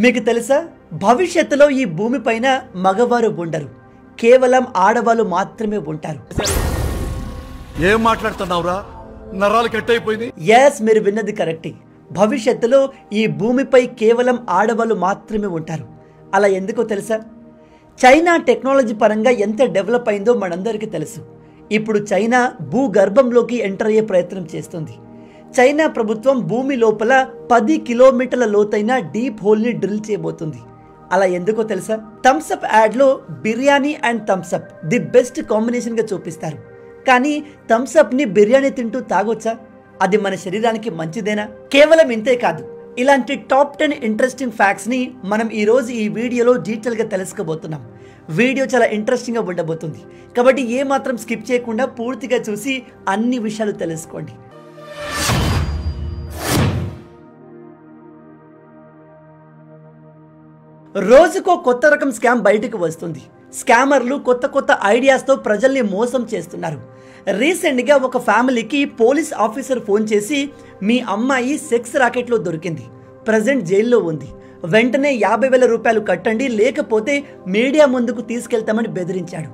మీకు తెలుసా భవిష్యత్తులో ఈ భూమిపైన మగవారు ఉండరు, కేవలం ఆడవాళ్ళు మాత్రమే ఉంటారు. ఏం మాట్లాడుతున్నావురా? నరాలు కట్ అయిపోయింది. ఎస్, మీరు విన్నది కరెక్ట్. భవిష్యత్తులో ఈ భూమిపై కేవలం ఆడవాళ్ళు మాత్రమే ఉంటారు. అలా ఎందుకో తెలుసా? చైనా టెక్నాలజీ పరంగా ఎంత డెవలప్ అయిందో మనందరికీ తెలుసు. ఇప్పుడు చైనా భూగర్భంలోకి ఎంటర్ అయ్యే ప్రయత్నం చేస్తుంది. చైనా ప్రభుత్వం భూమి లోపల 10 కిలోమీటర్ల లోతైన డీప్ హోల్ని డ్రిల్ చేయబోతుంది. అలా ఎందుకో తెలుసా? థమ్స్అప్ యాడ్లో biryani and Thums Up the best కాంబినేషన్గా చూపిస్తారు. కానీ థమ్స్అప్ని బిర్యానీ తింటూ తాగొచ్చా? అది మన శరీరానికి మంచిదేనా? కేవలం ఇంతే కాదు, ఇలాంటి టాప్ 10 ఇంట్రెస్టింగ్ ఫ్యాక్ట్స్ని మనం ఈరోజు ఈ వీడియోలో డీటెయిల్గా తెలుసుకోబోతున్నాం. వీడియో చాలా ఇంట్రెస్టింగ్గా ఉండబోతుంది కాబట్టి ఏమాత్రం స్కిప్ చేయకుండా పూర్తిగా చూసి అన్ని విషయాలు తెలుసుకోండి. రోజుకో కొత్త రకం స్కామ్ బయటకు వస్తుంది. స్కామర్లు కొత్త కొత్త ఐడియాస్తో ప్రజల్ని మోసం చేస్తున్నారు. రీసెంట్గా ఒక ఫ్యామిలీకి పోలీస్ ఆఫీసర్ ఫోన్ చేసి మీ అమ్మాయి సెక్స్ రాకెట్లో దొరికింది, ప్రజెంట్ జైల్లో ఉంది, వెంటనే 50,000 రూపాయలు కట్టండి లేకపోతే మీడియా ముందుకు తీసుకెళ్తామని బెదిరించాడు.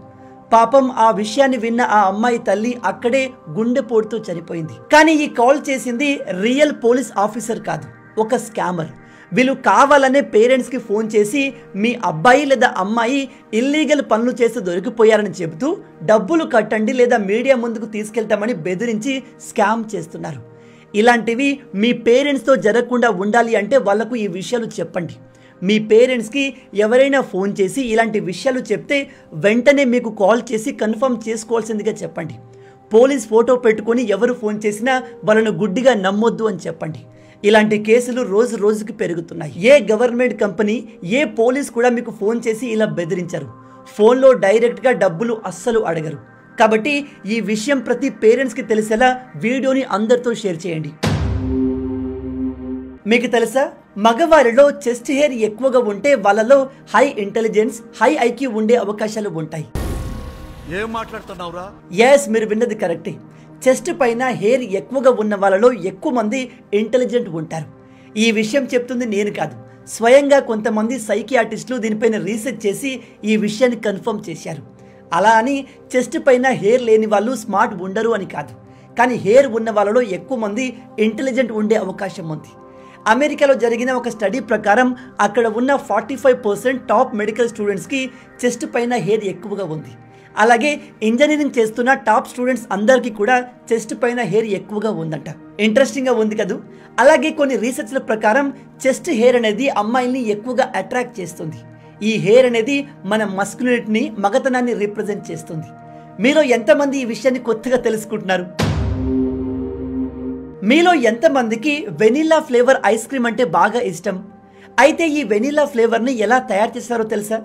పాపం ఆ విషయాన్ని విన్న ఆ అమ్మాయి తల్లి అక్కడే గుండెపోటుతో చనిపోయింది. కానీ ఈ కాల్ చేసింది రియల్ పోలీస్ ఆఫీసర్ కాదు, ఒక స్కామర్. వీళ్ళు కావాలనే పేరెంట్స్కి ఫోన్ చేసి మీ అబ్బాయి లేదా అమ్మాయి ఇల్లీగల్ పనులు చేస్తూ దొరికిపోయారని చెబుతూ డబ్బులు కట్టండి లేదా మీడియా ముందుకు తీసుకెళ్తామని బెదిరించి స్కామ్ చేస్తున్నారు. ఇలాంటివి మీ పేరెంట్స్తో జరగకుండా ఉండాలి అంటే వాళ్లకు ఈ విషయాలు చెప్పండి. మీ పేరెంట్స్కి ఎవరైనా ఫోన్ చేసి ఇలాంటి విషయాలు చెప్తే వెంటనే మీకు కాల్ చేసి కన్ఫర్మ్ చేసుకోవాల్సిందిగా చెప్పండి. పోలీస్ ఫోటో పెట్టుకొని ఎవరు ఫోన్ చేసినా వాళ్ళను గుడ్డిగా నమ్మొద్దు అని చెప్పండి. ఇలాంటి కేసులు రోజు రోజుకి పెరుగుతున్నాయి. ఏ గవర్నమెంట్ కంపెనీ, ఏ పోలీస్ కూడా మీకు ఫోన్ చేసి ఇలా బెదిరించరు. ఫోన్లో డైరెక్ట్గా డబ్బులు అస్సలు అడగరు. కాబట్టి ఈ విషయం ప్రతి పేరెంట్స్కి తెలిసేలా వీడియోని అందరితో షేర్ చేయండి. మీకు తెలుసా, మగవారిలో చెస్ట్ హెయిర్ ఎక్కువగా ఉంటే వాళ్ళలో హై ఇంటెలిజెన్స్, హై ఐక్యూ ఉండే అవకాశాలు ఉంటాయి. ఏం మాట్లాడుతున్నావురా? ఎస్, మీరు విన్నది కరెక్టే. చెస్ట్ పైన హెయిర్ ఎక్కువగా ఉన్న వాళ్ళలో ఎక్కువ మంది ఇంటెలిజెంట్ ఉంటారు. ఈ విషయం చెప్తుంది నేను కాదు, స్వయంగా కొంతమంది సైకియాట్రిస్టులు దీనిపైన రీసెర్చ్ చేసి ఈ విషయాన్ని కన్ఫర్మ్ చేశారు. అలా అని చెస్ట్ పైన హెయిర్ లేని వాళ్ళు స్మార్ట్ ఉండరు అని కాదు, కానీ హెయిర్ ఉన్న వాళ్ళలో ఎక్కువ మంది ఇంటెలిజెంట్ ఉండే అవకాశం ఉంది. అమెరికాలో జరిగిన ఒక స్టడీ ప్రకారం అక్కడ ఉన్న 45% టాప్ మెడికల్ స్టూడెంట్స్కి చెస్ట్ పైన హెయిర్ ఎక్కువగా ఉంది. అలాగే ఇంజనీరింగ్ చేస్తున్న టాప్ స్టూడెంట్స్ అందరికీ కూడా చెస్ట్ పైన హెయిర్ ఎక్కువగా ఉందంట. ఇంట్రెస్టింగ్గా ఉంది కదూ. అలాగే కొన్ని రీసెర్చ్ల ప్రకారం చెస్ట్ హెయిర్ అనేది అమ్మాయిల్ని ఎక్కువగా అట్రాక్ట్ చేస్తుంది. ఈ హెయిర్ అనేది మన మస్కులినిటీని, మగతనాన్ని రిప్రజెంట్ చేస్తుంది. మీలో ఎంతమంది ఈ విషయాన్ని కొత్తగా తెలుసుకుంటున్నారు? మీలో ఎంతమందికి వెనిలా ఫ్లేవర్ ఐస్ క్రీమ్ అంటే బాగా ఇష్టం? అయితే ఈ వెనిలా ఫ్లేవర్ని ఎలా తయారు చేస్తారో తెలుసా?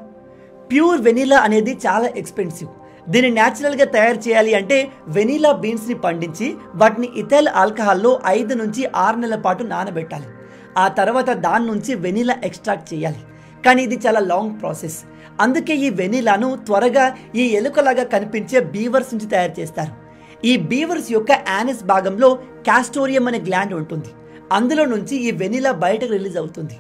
ప్యూర్ వెనిలా అనేది చాలా ఎక్స్పెన్సివ్. దీన్ని న్యాచురల్గా తయారు చేయాలి అంటే వెనిలా బీన్స్ని పండించి వాటిని ఇథైల్ ఆల్కహాల్లో 5 నుంచి 6 నెలల పాటు నానబెట్టాలి. ఆ తర్వాత దాని నుంచి వెనిలా ఎక్స్ట్రాక్ట్ చేయాలి. కానీ ఇది చాలా లాంగ్ ప్రాసెస్. అందుకే ఈ వెనిలాను త్వరగా ఈ ఎలుకలాగా కనిపించే బీవర్స్ నుంచి తయారు చేస్తారు. ఈ బీవర్స్ యొక్క యానస్ భాగంలో కాస్టోరియం అనే గ్లాండ్ ఉంటుంది. అందులో నుంచి ఈ వెనిలా బయటకు రిలీజ్ అవుతుంది.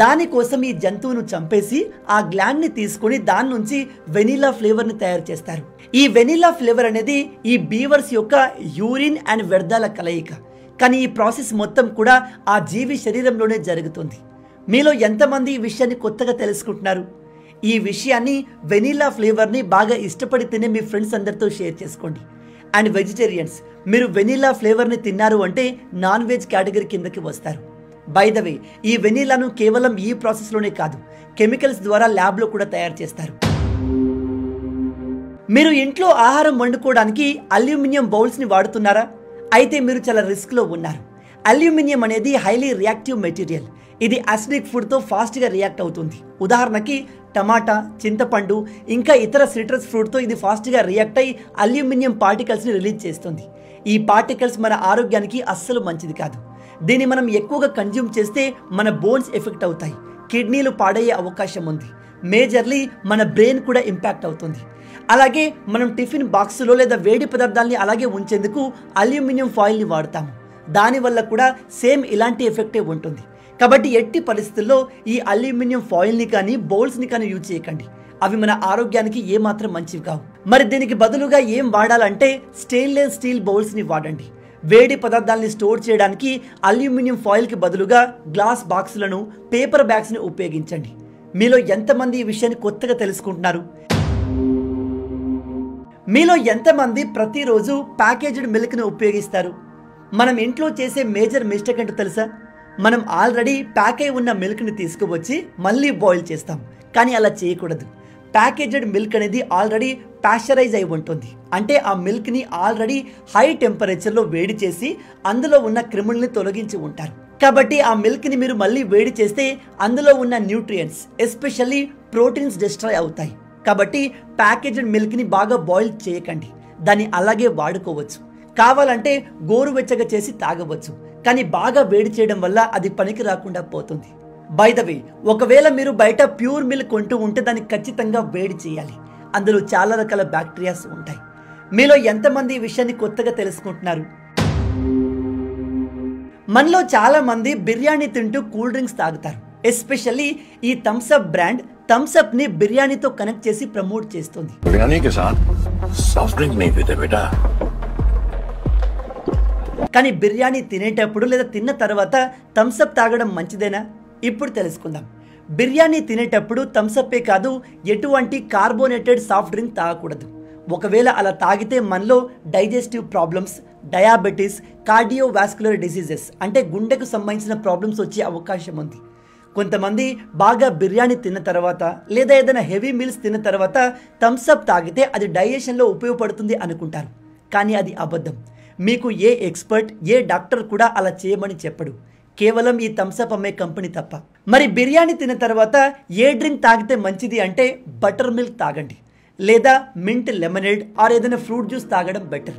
దానికోసం ఈ జంతువును చంపేసి ఆ గ్లాండ్ని తీసుకొని దాని నుంచి వెనిలా ఫ్లేవర్ని తయారు చేస్తారు. ఈ వెనిలా ఫ్లేవర్ అనేది ఈ బీవర్స్ యొక్క యూరిన్ అండ్ వ్యర్థాల కలయిక. కానీ ఈ ప్రాసెస్ మొత్తం కూడా ఆ జీవి శరీరంలోనే జరుగుతుంది. మీలో ఎంతమంది ఈ విషయాన్ని కొత్తగా తెలుసుకుంటున్నారు? ఈ విషయాన్ని, వెనిలా ఫ్లేవర్ని బాగా ఇష్టపడి తినే మీ ఫ్రెండ్స్ అందరితో షేర్ చేసుకోండి. అండ్ వెజిటేరియన్స్, మీరు వెనిలా ఫ్లేవర్ని తిన్నారు అంటే నాన్ వెజ్ కేటగిరీ కిందకి వస్తారు. బై ద వే, ఈ వెనిలాను కేవలం ఈ ప్రాసెస్లోనే కాదు, కెమికల్స్ ద్వారా ల్యాబ్లో కూడా తయారు చేస్తారు. మీరు ఇంట్లో ఆహారం వండుకోవడానికి అల్యూమినియం బౌల్స్ని వాడుతున్నారా? అయితే మీరు చాలా రిస్క్లో ఉన్నారు. అల్యూమినియం అనేది హైలీ రియాక్టివ్ మెటీరియల్. ఇది అసిడిక్ ఫుడ్తో ఫాస్ట్గా రియాక్ట్ అవుతుంది. ఉదాహరణకి టమాటా, చింతపండు ఇంకా ఇతర సిట్రస్ ఫ్రూట్తో ఇది ఫాస్ట్గా రియాక్ట్ అయ్యి అల్యూమినియం పార్టికల్స్ని రిలీజ్ చేస్తుంది. ఈ పార్టికల్స్ మన ఆరోగ్యానికి అస్సలు మంచిది కాదు. దీన్ని మనం ఎక్కువగా కన్జ్యూమ్ చేస్తే మన బోన్స్ ఎఫెక్ట్ అవుతాయి, కిడ్నీలు పాడయ్యే అవకాశం ఉంది, మేజర్లీ మన బ్రెయిన్ కూడా ఇంపాక్ట్ అవుతుంది. అలాగే మనం టిఫిన్ బాక్సులో లేదా వేడి పదార్థాలని అలాగే ఉంచేందుకు అల్యూమినియం ఫాయిల్ని వాడతాము. దానివల్ల కూడా సేమ్ ఇలాంటి ఎఫెక్టే ఉంటుంది. కాబట్టి ఎట్టి పరిస్థితుల్లో ఈ అల్యూమినియం ఫాయిల్ని కానీ బౌల్స్ని కానీ యూజ్ చేయకండి. అవి మన ఆరోగ్యానికి ఏమాత్రం మంచివి కావు. మరి దీనికి బదులుగా ఏం వాడాలంటే స్టెయిన్లెస్ స్టీల్ బౌల్స్ని వాడండి. వేడి పదార్థాలని స్టోర్ చేయడానికి అల్యూమినియం ఫాయిల్కి బదులుగా గ్లాస్ బాక్సులను, పేపర్ బ్యాగ్స్ని ఉపయోగించండి. మీలో ఎంతమంది ఈ విషయాన్ని కొత్తగా తెలుసుకుంటున్నారు? మీలో ఎంతమంది ప్రతిరోజు ప్యాకేజ్డ్ మిల్క్ని ఉపయోగిస్తారు? మనం ఇంట్లో చేసే మేజర్ మిస్టేక్ ఏంటో తెలుసా? మనం ఆల్రెడీ ప్యాక్ అయి ఉన్న మిల్క్ని తీసుకువచ్చి మళ్ళీ బాయిల్ చేస్తాం. కానీ అలా చేయకూడదు. ప్యాకేజ్డ్ మిల్క్ అనేది ఆల్రెడీ పాస్చరైజ్ అయి ఉంటుంది. అంటే ఆ మిల్క్ని ఆల్రెడీ హై టెంపరేచర్లో వేడి చేసి అందులో ఉన్న క్రిముల్ని తొలగించి ఉంటారు. కాబట్టి ఆ మిల్క్ని మీరు మళ్ళీ వేడి చేస్తే అందులో ఉన్న న్యూట్రియంట్స్, ఎస్పెషల్లీ ప్రోటీన్స్ డిస్ట్రాయ్ అవుతాయి. కాబట్టి ప్యాకేజ్డ్ మిల్క్ని బాగా బాయిల్ చేయకండి. దాన్ని అలాగే వాడుకోవచ్చు. కావాలంటే గోరువెచ్చగా చేసి తాగవచ్చు. కానీ బాగా వేడి చేయడం వల్ల అది పనికి రాకుండా పోతుంది. బై ద వే, ఒకవేళ మీరు బయట ప్యూర్ మిల్క్ కొంటూ ఉంటే దాన్ని ఖచ్చితంగా వేడి చేయాలి. అందులో చాలా రకాల బ్యాక్టీరియాస్ ఉంటాయి. మీలో ఎంతమంది ఈ విషయాన్ని కొత్తగా తెలుసుకుంటున్నారు? మనలో చాలా మంది బిర్యానీ తింటూ కూల్ డ్రింక్స్ తాగుతారు. ఎస్పెషల్లీ ఈ థమ్స్అప్ బ్రాండ్ థమ్స్అప్ ని బిర్యానీతో కనెక్ట్ చేసి ప్రమోట్ చేస్తుంది. కానీ బిర్యానీ తినేటప్పుడు లేదా తిన్న తర్వాత థమ్స్అప్ తాగడం మంచిదేనా? ఇప్పుడు తెలుసుకుందాం. బిర్యానీ తినేటప్పుడు థమ్స్అప్పే కాదు, ఎటువంటి కార్బోనేటెడ్ సాఫ్ట్ డ్రింక్ తాగకూడదు. ఒకవేళ అలా తాగితే మనలో digestive problems, diabetes, cardiovascular diseases అంటే గుండెకు సంబంధించిన ప్రాబ్లమ్స్ వచ్చే అవకాశం ఉంది. కొంతమంది బాగా బిర్యానీ తిన్న తర్వాత లేదా ఏదైనా హెవీ మీల్స్ తిన్న తర్వాత థమ్స్అప్ తాగితే అది డైజెషన్లో ఉపయోగపడుతుంది అనుకుంటారు. కానీ అది అబద్ధం. మీకు ఏ ఎక్స్పర్ట్, ఏ డాక్టర్ కూడా అలా చేయమని చెప్పడు. కేవలం ఈ థమ్స్అప్ అమ్మే కంపెనీ తప్ప. మరి బిర్యానీ తిన్న తర్వాత ఏ డ్రింక్ తాగితే మంచిది అంటే బటర్ మిల్క్ తాగండి, లేదా మింట్ లెమనేడ్ ఆర్ ఏదైనా ఫ్రూట్ జ్యూస్ తాగడం బెటర్.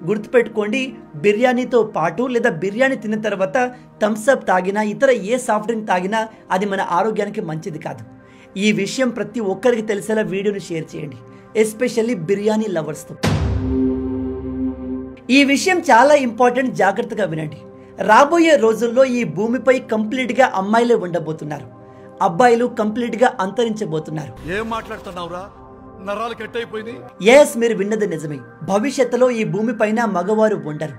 గుర్తుపెట్టుకోండి, బిర్యానీతో పాటు లేదా బిర్యానీ తిన్న తర్వాత థమ్స్అప్ తాగినా, ఇతర ఏ సాఫ్ట్ డ్రింక్ తాగినా అది మన ఆరోగ్యానికి మంచిది కాదు. ఈ విషయం ప్రతి ఒక్కరికి తెలిసేలా వీడియోని షేర్ చేయండి, ఎస్పెషల్లీ బిర్యానీ లవర్స్తో. ఈ విషయం చాలా ఇంపార్టెంట్, జాగ్రత్తగా వినండి. రాబోయే రోజుల్లో ఈ భూమిపై కంప్లీట్గా అమ్మాయిలే ఉండబోతున్నారు. అబ్బాయిలు కంప్లీట్గా అంతరించబోతున్నారు. ఏం మాట్లాడుతున్నావురా? నరాలు కట్ అయిపోయింది. ఎస్, మీరు విన్నది నిజమే. భవిష్యత్తులో ఈ భూమి పైన మగవారు ఉండరు.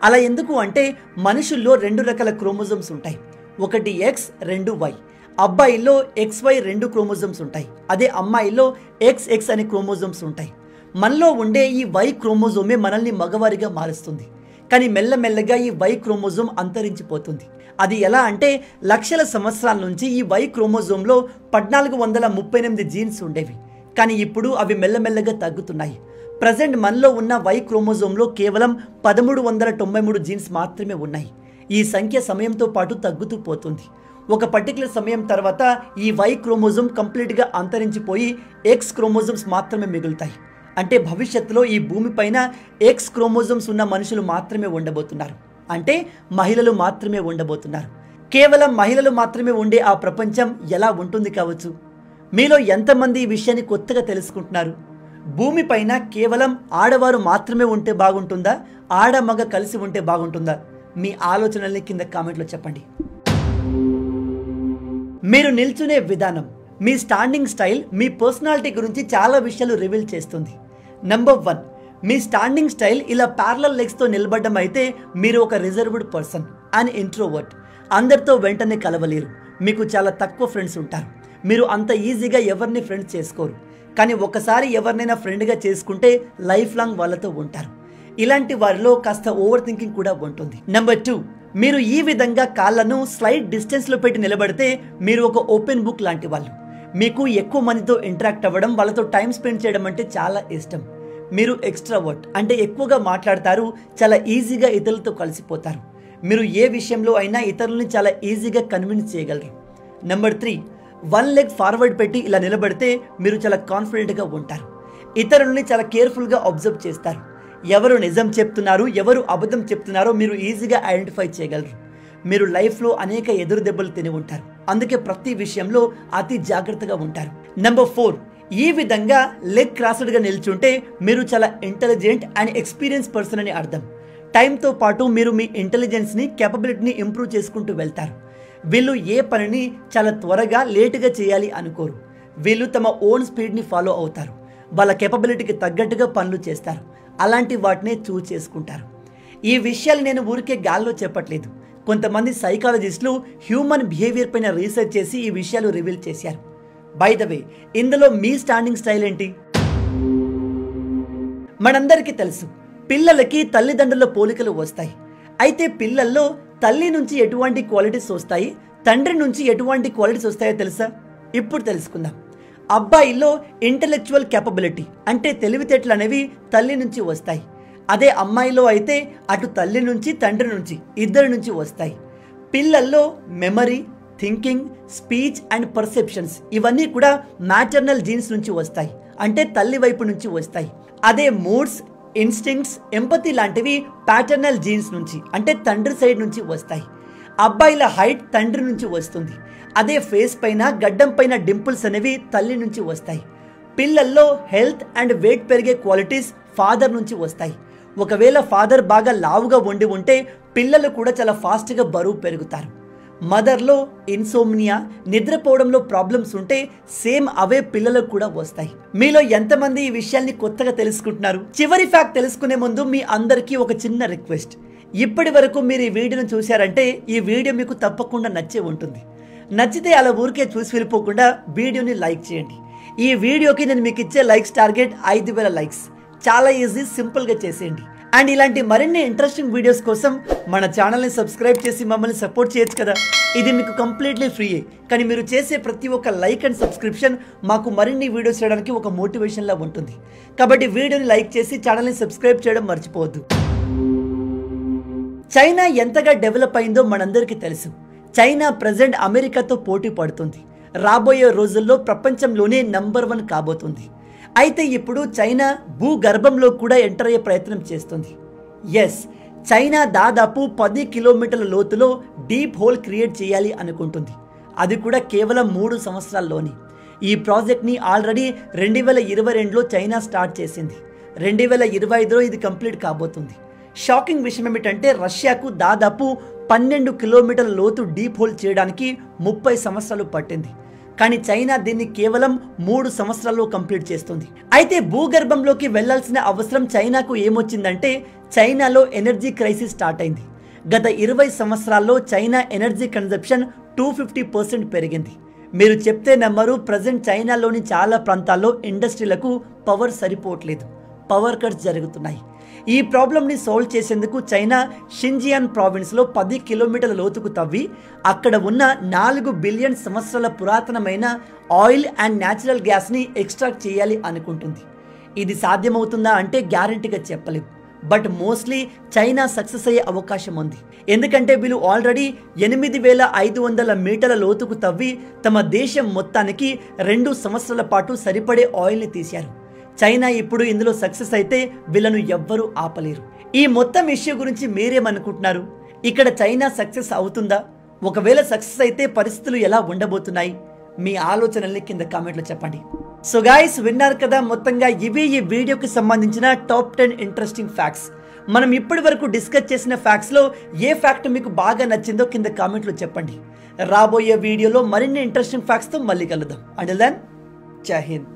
అలా ఎందుకు అంటే మనుషుల్లో 2 రకాల క్రోమోజోమ్స్ ఉంటాయి. ఒకటి X, 2 Y. అబ్బాయిల్లో XY 2 క్రోమోజోమ్స్ ఉంటాయి. అదే అమ్మాయిల్లో XX అనే క్రోమోజోమ్స్ ఉంటాయి. మనలో ఉండే ఈ Y క్రోమోజోమే మనల్ని మగవారిగా మారుస్తుంది. కానీ మెల్లమెల్లగా ఈ Y క్రోమోజోమ్ అంతరించిపోతుంది. అది ఎలా అంటే లక్షల సంవత్సరాల నుంచి ఈ Y క్రోమోజోమ్లో 1438 జీన్స్ ఉండేవి. కానీ ఇప్పుడు అవి మెల్లమెల్లగా తగ్గుతున్నాయి. ప్రజెంట్ మనలో ఉన్న Y క్రోమోజోమ్లో కేవలం 1393 జీన్స్ మాత్రమే ఉన్నాయి. ఈ సంఖ్య సమయంతో పాటు తగ్గుతూ పోతుంది. ఒక పర్టికులర్ సమయం తర్వాత ఈ Y క్రోమోజోమ్ కంప్లీట్గా అంతరించిపోయి X క్రోమోజోమ్స్ మాత్రమే మిగులుతాయి. అంటే భవిష్యత్తులో ఈ భూమిపైన X క్రోమోజోమ్స్ ఉన్న మనుషులు మాత్రమే ఉండబోతున్నారు. అంటే మహిళలు మాత్రమే ఉండబోతున్నారు. కేవలం మహిళలు మాత్రమే ఉండే ఆ ప్రపంచం ఎలా ఉంటుంది కావచ్చు? మీలో ఎంతమంది ఈ విషయాన్ని కొత్తగా తెలుసుకుంటున్నారు? భూమిపైన కేవలం ఆడవారు మాత్రమే ఉంటే బాగుంటుందా, ఆడ మగ కలిసి ఉంటే బాగుంటుందా? మీ ఆలోచనల్ని కింద కామెంట్లో చెప్పండి. మీరు నిల్చునే విధానం, మీ స్టాండింగ్ స్టైల్ మీ పర్సనాలిటీ గురించి చాలా విషయాలు రివీల్ చేస్తుంది. నెంబర్ 1, మీ స్టాండింగ్ స్టైల్ ఇలా ప్యారలల్ లెగ్స్తో నిలబడడం అయితే మీరు ఒక రిజర్వ్డ్ పర్సన్ అండ్ ఇంట్రోవర్ట్. అందరితో వెంటనే కలవలేరు. మీకు చాలా తక్కువ ఫ్రెండ్స్ ఉంటారు. మీరు అంత ఈజీగా ఎవరిని ఫ్రెండ్స్ చేసుకోరు. కానీ ఒకసారి ఎవరినైనా ఫ్రెండ్గా చేసుకుంటే లైఫ్ లాంగ్ వాళ్ళతో ఉంటారు. ఇలాంటి వారిలో కాస్త ఓవర్ థింకింగ్ కూడా ఉంటుంది. నెంబర్ 2, మీరు ఈ విధంగా కాళ్ళను స్లైడ్ డిస్టెన్స్లో పెట్టి నిలబడితే మీరు ఒక ఓపెన్ బుక్ లాంటి వాళ్ళు. మీకు ఎక్కువ మందితో ఇంటరాక్ట్ అవ్వడం, వాళ్ళతో టైం స్పెండ్ చేయడం అంటే చాలా ఇష్టం. మీరు ఎక్స్ట్రావర్ట్ అంటే ఎక్కువగా మాట్లాడతారు, చాలా ఈజీగా ఇతరులతో కలిసిపోతారు. మీరు ఏ విషయంలో అయినా ఇతరులని చాలా ఈజీగా కన్విన్స్ చేయగలరు. నెంబర్ 3, 1 లెగ్ ఫార్వర్డ్ పెట్టి ఇలా నిలబడితే మీరు చాలా కాన్ఫిడెంట్గా ఉంటారు. ఇతరులని చాలా కేర్ఫుల్గా అబ్జర్వ్ చేస్తారు. ఎవరు నిజం చెప్తున్నారు, ఎవరు అబద్ధం చెప్తున్నారో మీరు ఈజీగా ఐడెంటిఫై చేయగలరు. మీరు లైఫ్లో అనేక ఎదురు దెబ్బలు తిని ఉంటారు. అందుకే ప్రతి విషయంలో అతి జాగ్రత్తగా ఉంటారు. నెంబర్ 4, ఈ విధంగా లెగ్ క్రాస్డ్గా నిల్చుంటే మీరు చాలా ఇంటెలిజెంట్ అండ్ ఎక్స్పీరియన్స్ పర్సన్ అని అర్థం. టైంతో పాటు మీరు మీ ఇంటెలిజెన్స్ని, కేపబిలిటీని ఇంప్రూవ్ చేసుకుంటూ వెళ్తారు. వీళ్ళు ఏ పనిని చాలా త్వరగా లేటుగా చేయాలి అనుకోరు. వీళ్ళు తమ ఓన్ స్పీడ్ని ఫాలో అవుతారు. వాళ్ళ కేపబిలిటీకి తగ్గట్టుగా పనులు చేస్తారు. అలాంటి వాటినే చూస్ చేసుకుంటారు. ఈ విషయాలు నేను ఊరికే గాల్లో చెప్పట్లేదు. కొంతమంది సైకాలజిస్టులు హ్యూమన్ బిహేవియర్ పైన రీసెర్చ్ చేసి ఈ విషయాలు రివీల్ చేశారు. బై ద వే, ఇందులో మీ స్టాండింగ్ స్టైల్ ఏంటి? మనందరికీ తెలుసు, పిల్లలకి తల్లిదండ్రుల పోలికలు వస్తాయి. అయితే పిల్లల్లో తల్లి నుంచి ఎటువంటి క్వాలిటీస్ వస్తాయి, తండ్రి నుంచి ఎటువంటి క్వాలిటీస్ వస్తాయో తెలుసా? ఇప్పుడు తెలుసుకుందాం. అబ్బాయిల్లో ఇంటెలెక్చువల్ కేపబిలిటీ అంటే తెలివితేటలు అనేవి తల్లి నుంచి వస్తాయి. అదే అమ్మాయిలో అయితే అటు తల్లి నుంచి తండ్రి నుంచి ఇద్దరి నుంచి వస్తాయి. పిల్లల్లో memory, thinking, speech and perceptions ఇవన్నీ కూడా మ్యాటర్నల్ జీన్స్ నుంచి వస్తాయి, అంటే తల్లి వైపు నుంచి వస్తాయి. అదే మూడ్స్, ఇన్స్టింక్ట్స్, ఎంపతి లాంటివి ప్యాటర్నల్ జీన్స్ నుంచి అంటే తండ్రి సైడ్ నుంచి వస్తాయి. అబ్బాయిల హైట్ తండ్రి నుంచి వస్తుంది. అదే ఫేస్ పైన గడ్డం పైన డింపుల్స్ అనేవి తల్లి నుంచి వస్తాయి. పిల్లల్లో హెల్త్ అండ్ వెయిట్ పెరిగే క్వాలిటీస్ ఫాదర్ నుంచి వస్తాయి. ఒకవేళ ఫాదర్ బాగా లావుగా ఉండి ఉంటే పిల్లలు కూడా చాలా ఫాస్ట్గా బరువు పెరుగుతారు. మదర్లో ఇన్సోమ్నియా, నిద్రపోవడంలో ప్రాబ్లమ్స్ ఉంటే సేమ్ అవే పిల్లలకు కూడా వస్తాయి. మీలో ఎంతమంది ఈ విషయాల్ని కొత్తగా తెలుసుకుంటున్నారు? చివరి ఫ్యాక్ట్ తెలుసుకునే ముందు మీ అందరికీ ఒక చిన్న రిక్వెస్ట్. ఇప్పటి వరకు మీరు ఈ వీడియోను చూశారంటే ఈ వీడియో మీకు తప్పకుండా నచ్చే ఉంటుంది. నచ్చితే అలా ఊరికే చూసి వెళ్ళిపోకుండా వీడియోని లైక్ చేయండి. ఈ వీడియోకి నేను మీకు ఇచ్చే లైక్స్ టార్గెట్ 5,000 లైక్స్. చాలా ఈజీ, సింపుల్గా చేసేయండి. అండ్ ఇలాంటి మరిన్ని ఇంట్రెస్టింగ్ వీడియోస్ కోసం మన ఛానల్ని సబ్స్క్రైబ్ చేసి మమ్మల్ని సపోర్ట్ చేయొచ్చు కదా. ఇది మీకు కంప్లీట్లీ ఫ్రీయే, కానీ మీరు చేసే ప్రతి ఒక్క లైక్ అండ్ సబ్స్క్రిప్షన్ మాకు మరిన్ని వీడియోస్ చేయడానికి ఒక మోటివేషన్లా ఉంటుంది. కాబట్టి వీడియోని లైక్ చేసి ఛానల్ని సబ్స్క్రైబ్ చేయడం మర్చిపోవద్దు. చైనా ఎంతగా డెవలప్ అయిందో మనందరికీ తెలుసు. చైనా ప్రజెంట్ అమెరికాతో పోటీ పడుతుంది. రాబోయే రోజుల్లో ప్రపంచంలోనే నంబర్ 1 కాబోతుంది. అయితే ఇప్పుడు చైనా భూగర్భంలో కూడా ఎంటర్ అయ్యే ప్రయత్నం చేస్తుంది. ఎస్, చైనా దాదాపు 10 కిలోమీటర్ల లోతులో డీప్ హోల్ క్రియేట్ చేయాలి అనుకుంటుంది. అది కూడా కేవలం 3 సంవత్సరాల్లోని. ఈ ప్రాజెక్ట్ని ఆల్రెడీ 2022లో చైనా స్టార్ట్ చేసింది. 2025లో ఇది కంప్లీట్ కాబోతుంది. షాకింగ్ విషయం ఏమిటంటే రష్యాకు దాదాపు 12 కిలోమీటర్ల లోతు డీప్ హోల్ చేయడానికి 30 సంవత్సరాలు పట్టింది. కానీ చైనా దీన్ని కేవలం 3 సంవత్సరాల్లో కంప్లీట్ చేస్తుంది. అయితే భూగర్భంలోకి వెళ్లాల్సిన అవసరం చైనాకు ఏమొచ్చిందంటే చైనాలో ఎనర్జీ క్రైసిస్ స్టార్ట్ అయింది. గత 20 సంవత్సరాల్లో చైనా ఎనర్జీ కన్జంప్షన్ 250% పెరిగింది. మీరు చెప్తే నమ్మరు, ప్రజెంట్ చైనాలోని చాలా ప్రాంతాల్లో ఇండస్ట్రీలకు పవర్ సరిపోవట్లేదు. పవర్ కట్స్ జరుగుతున్నాయి. ఈ ప్రాబ్లంని సాల్వ్ చేసేందుకు చైనా షింజియాన్ ప్రావిన్స్లో 10 కిలోమీటర్ల లోతుకు తవ్వి అక్కడ ఉన్న 4 బిలియన్ సంవత్సరాల పురాతనమైన ఆయిల్ అండ్ న్యాచురల్ గ్యాస్ని ఎక్స్ట్రాక్ట్ చేయాలి అనుకుంటుంది. ఇది సాధ్యమవుతుందా అంటే గ్యారంటీగా చెప్పలేం. బట్ మోస్ట్లీ చైనా సక్సెస్ అయ్యే అవకాశం ఉంది. ఎందుకంటే వీళ్ళు ఆల్రెడీ 8,500 మీటర్ల లోతుకు తవ్వి తమ దేశం మొత్తానికి 2 సంవత్సరాల పాటు సరిపడే ఆయిల్ని తీశారు. చైనా ఇప్పుడు ఇందులో సక్సెస్ అయితే వీళ్ళను ఎవ్వరూ ఆపలేరు. ఈ మొత్తం ఇష్యూ గురించి మీరేమనుకుంటున్నారు? ఇక్కడ చైనా సక్సెస్ అవుతుందా? ఒకవేళ సక్సెస్ అయితే పరిస్థితులు ఎలా ఉండబోతున్నాయి? మీ ఆలోచనల్ని కింద కామెంట్లో చెప్పండి. సో గైస్, విన్నారు కదా, మొత్తంగా ఇవి ఈ వీడియోకి సంబంధించిన టాప్ 10 ఇంట్రెస్టింగ్ ఫ్యాక్ట్స్. మనం ఇప్పటి వరకు డిస్కస్ చేసిన ఫ్యాక్ట్స్లో ఏ ఫ్యాక్ట్ మీకు బాగా నచ్చిందో కింద కామెంట్లో చెప్పండి. రాబోయే వీడియోలో మరిన్ని ఇంట్రెస్టింగ్ ఫ్యాక్ట్స్తో మళ్ళీ కలుద్దాం. అంటిల్ దెన్, జై హింద్.